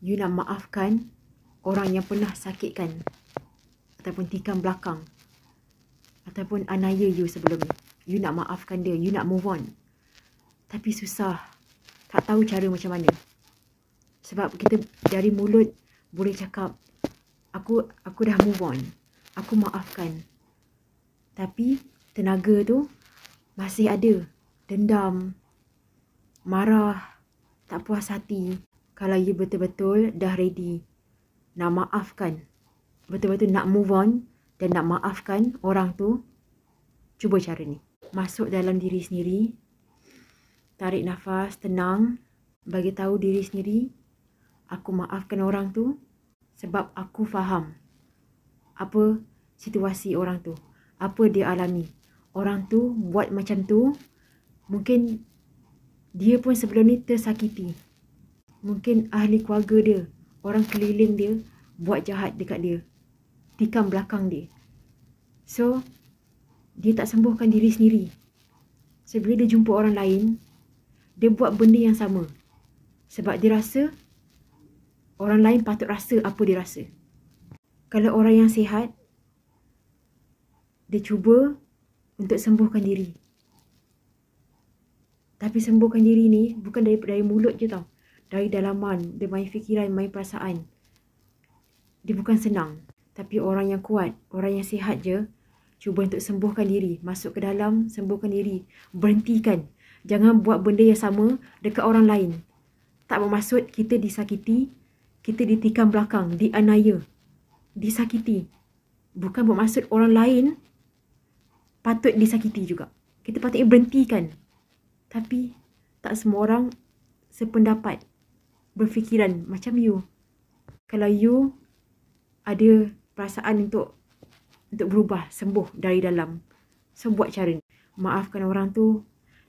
You nak maafkan orang yang pernah sakitkan ataupun tikam belakang ataupun aniaya you sebelum ni. You nak maafkan dia, you nak move on. Tapi susah. Tak tahu cara macam mana. Sebab kita dari mulut boleh cakap, aku dah move on. Aku maafkan. Tapi tenaga tu masih ada. Dendam, marah, tak puas hati. Kalau you betul-betul dah ready nak maafkan, betul-betul nak move on dan nak maafkan orang tu, cuba cara ni. Masuk dalam diri sendiri, tarik nafas, tenang, bagi tahu diri sendiri, aku maafkan orang tu sebab aku faham apa situasi orang tu, apa dia alami. Orang tu buat macam tu, mungkin dia pun sebelum ni tersakiti. Mungkin ahli keluarga dia, orang keliling dia buat jahat dekat dia, tikam belakang dia. So, dia tak sembuhkan diri sendiri. So, bila dia jumpa orang lain, dia buat benda yang sama. Sebab dia rasa orang lain patut rasa apa dia rasa. Kalau orang yang sihat, dia cuba untuk sembuhkan diri. Tapi sembuhkan diri ni bukan dari mulut je tau. Dari dalaman, dia main fikiran, main perasaan. Dia bukan senang. Tapi orang yang kuat, orang yang sihat je, cuba untuk sembuhkan diri. Masuk ke dalam, sembuhkan diri. Berhentikan. Jangan buat benda yang sama dekat orang lain. Tak bermaksud kita disakiti, kita ditikam belakang, dianiaya, disakiti. Bukan bermaksud orang lain patut disakiti juga. Kita patutnya berhentikan. Tapi tak semua orang sependapat, berfikiran macam you. Kalau you ada perasaan untuk berubah, sembuh dari dalam, so buat cara ni. Maafkan orang tu,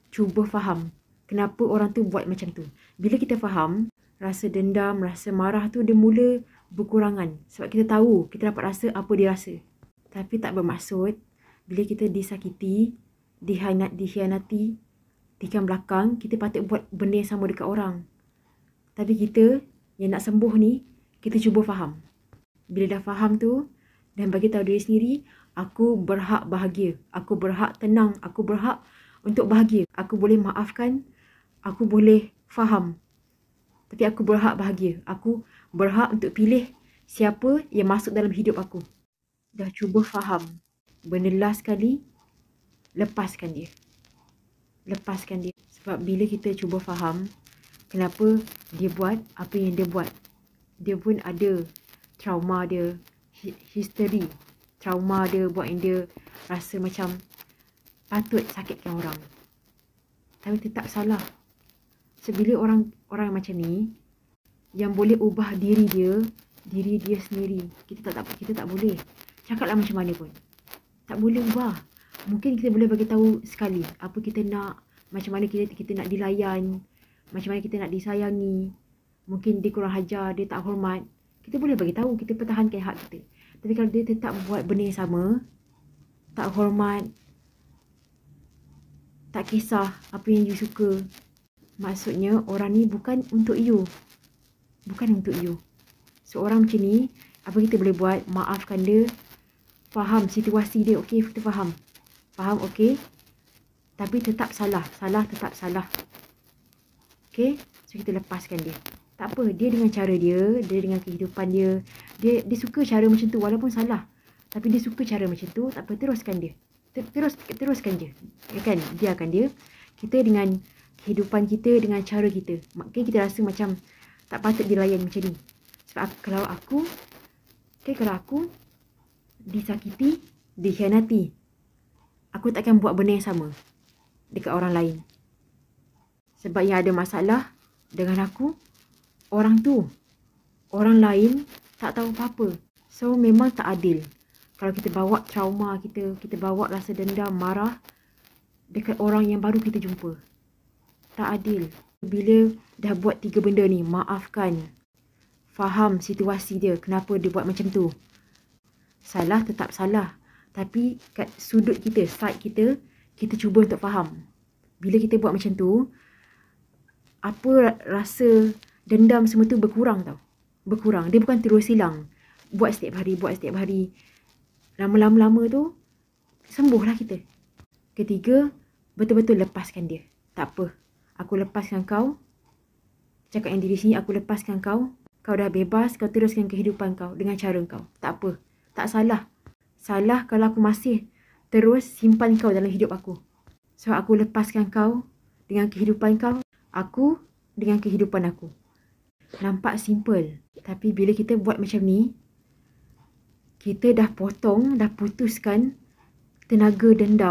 cuba faham kenapa orang tu buat macam tu. Bila kita faham, rasa dendam, rasa marah tu dia mula berkurangan. Sebab kita tahu, kita dapat rasa apa dia rasa. Tapi tak bermaksud bila kita disakiti, dikhianati, tikam belakang, kita patut buat benda yang sama dekat orang. Tapi kita yang nak sembuh ni, kita cuba faham. Bila dah faham tu, dan bagi tahu diri sendiri, aku berhak bahagia, aku berhak tenang, aku berhak untuk bahagia. Aku boleh maafkan, aku boleh faham. Tapi aku berhak bahagia. Aku berhak untuk pilih siapa yang masuk dalam hidup aku. Dah cuba faham. Benda last sekali, lepaskan dia. Lepaskan dia. Sebab bila kita cuba faham kenapa dia buat apa yang dia buat, dia pun ada trauma dia, history trauma dia buat yang dia rasa macam patut sakitkan orang. Tapi tetap salah. So, bila orang macam ni yang boleh ubah diri dia sendiri, kita tak boleh cakaplah macam mana pun. Tak boleh ubah. Mungkin kita boleh bagi tahu sekali apa kita nak, macam mana kita nak dilayan, macam mana kita nak disayangi. Mungkin dia kurang ajar, dia tak hormat. Kita boleh bagi tahu, kita pertahankan hak kita. Tapi kalau dia tetap buat benda yang sama, tak hormat, tak kisah apa yang you suka, maksudnya orang ni bukan untuk you. Bukan untuk you. So orang macam ni, apa kita boleh buat? Maafkan dia. Faham situasi dia. Okey, kita faham. Faham, okey. Tapi tetap salah. Salah tetap salah. Okey, so kita lepaskan dia. Tak apa, dia dengan cara dia dengan kehidupan dia. Dia suka cara macam tu walaupun salah. Tapi dia suka cara macam tu, tak apa, teruskan dia. Teruskan je. Kan, biarkan dia. Kita dengan kehidupan kita, dengan cara kita. Mungkin kita rasa macam tak patut dilayan macam ni. Sebab kalau aku disakiti, dikhianati, aku takkan buat benda yang sama dekat orang lain. Sebab yang ada masalah dengan aku, orang lain tak tahu apa-apa. So memang tak adil kalau kita bawa trauma kita bawa rasa dendam, marah dekat orang yang baru kita jumpa. Tak adil. Bila dah buat 3 benda ni, maafkan, faham situasi dia, kenapa dia buat macam tu. Salah tetap salah. Tapi kat sudut kita, side kita, kita cuba untuk faham. Bila kita buat macam tu, apa rasa dendam semua tu berkurang tau. berkurang. Dia bukan terus hilang. Buat setiap hari. Lama-lama tu, sembuhlah kita. Ketiga, betul-betul lepaskan dia. Tak apa. Aku lepaskan kau. Cakap yang diri sini, aku lepaskan kau. Kau dah bebas, kau teruskan kehidupan kau dengan cara kau. Tak apa. Tak salah. Salah kalau aku masih terus simpan kau dalam hidup aku. So, aku lepaskan kau dengan kehidupan kau. Aku dengan kehidupan aku. Nampak simple. Tapi bila kita buat macam ni, kita dah potong, dah putuskan tenaga dendam